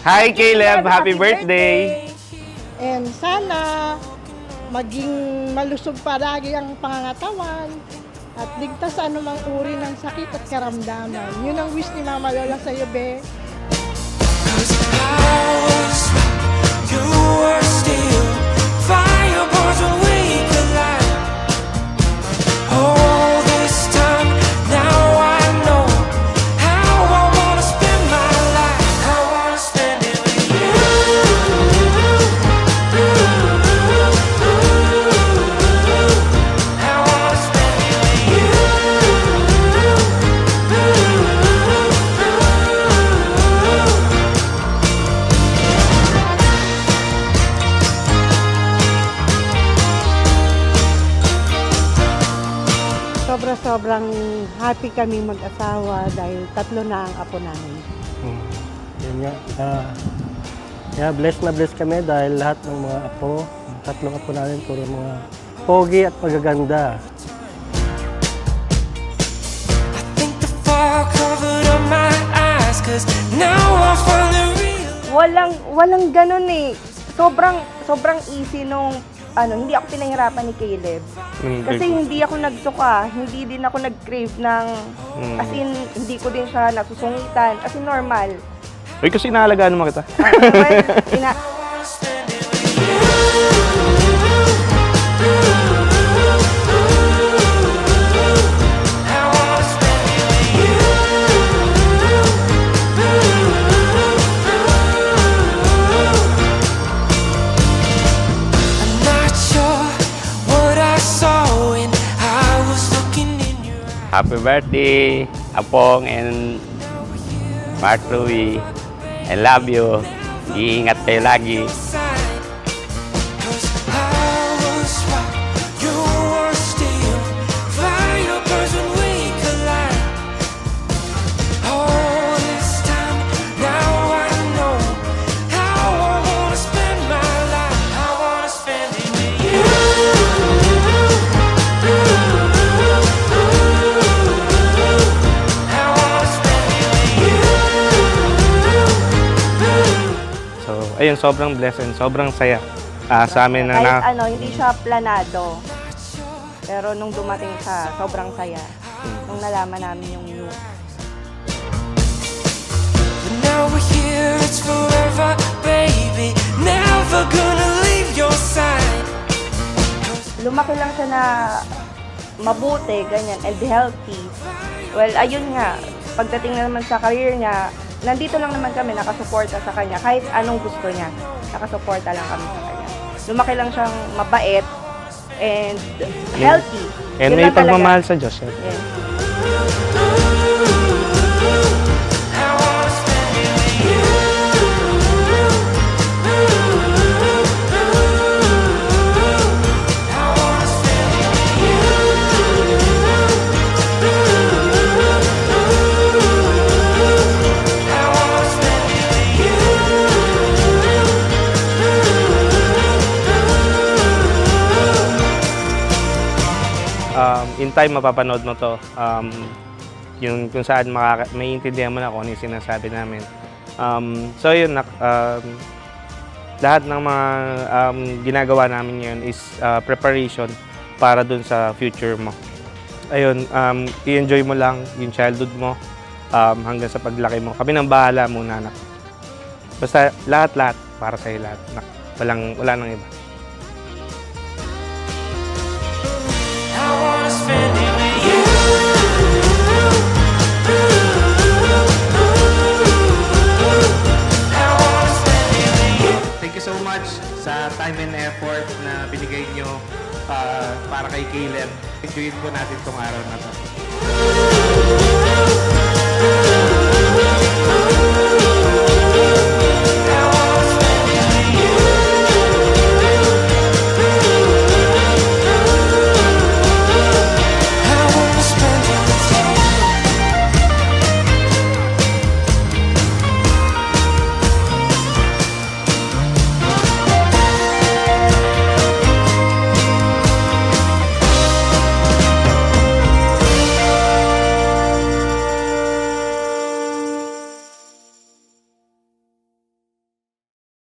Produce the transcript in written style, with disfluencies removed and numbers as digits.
Hi, Caleb! Happy birthday! And sana maging malusog palagi ang pangangatawan at ligtas sa anumang uri ng sakit at karamdaman. Yun ang wish ni Mama Lola sa iyo, be. Sobrang happy kami mag-asawa dahil 3 na ang apo namin. Yun nga. Blessed na blessed kami dahil lahat ng mga apo, 3 apo namin, puro mga pogi at magaganda. Walang ganun eh. Sobrang easy nung hindi ako pinahirapan ni Caleb. Kasi hindi ako nagsuka, hindi din ako nag-crave ng, as in, hindi ko din siya nasusungitan, as in normal. Uy, kasi inaalagaan naman kita. Happy birthday, Apong and Mark Louie. I love you. Iingat kayo lagi. Ayun, sobrang blessed and sobrang saya sa amin na Kahit hindi siya planado. Pero nung dumating siya, sobrang saya. Nung nalaman namin yung news. Now we're here, it's forever, baby. Never gonna leave your side. Lumaki lang siya na mabuti, ganyan, and healthy. Well, ayun nga, pagdating na naman sa career niya, nandito lang naman kami, nakasuporta sa kanya. Kahit anong gusto niya, nakasuporta lang kami sa kanya. Lumaki lang siyang mabait and healthy. And may pagmamahal sa Diyos. Yes. In time, mapapanood mo to. Yung kung saan maiintindihan mo na kung ano yung sinasabi namin. So yun, lahat ng mga ginagawa namin ngayon is preparation para dun sa future mo. Ayun, i-enjoy mo lang yung childhood mo hanggang sa paglaki mo. Kami nang bahala muna, anak. Basta lahat-lahat para sa'yo lahat. Wala nang iba. Thank you so much sa time and effort na binigay nyo para kay Caleb. Enjoyin po natin itong araw na to.